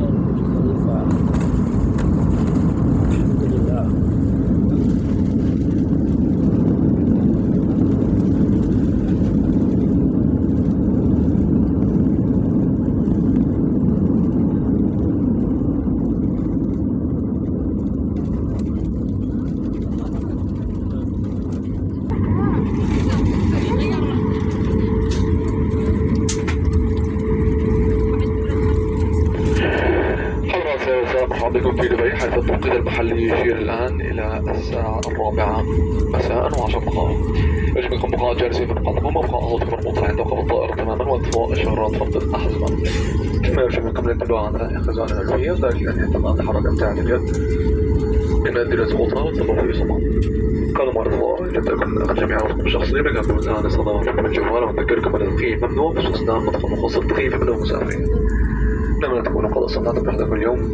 الحمد لله. مرحبا بكم في دبي، حيث التوقيت المحلي يشير الآن إلى الساعة 4 مساء و10 دقائق. يجب أنكم بقاء جالسين في القاعدة وابقاء هاتف مربوطة عند وقف الطائرة تماما واطفاء إشارات ربط الأحزمة. كما يجب منكم الانتباه عن خزائن الألوية ذلك الاهتمام بحركة امتعة اليد من أدير السقوطها والسبب في إصابة. كان مرضى يجب أن أخذ جميع رقم شخصي بقدر الآن استضافة الجوال وأذكركم أن التدخين ممنوع باستثناء مدخل مخصص التدخين في بلاد المسافرين. لما تكونوا قد استمتعتم بحدث اليوم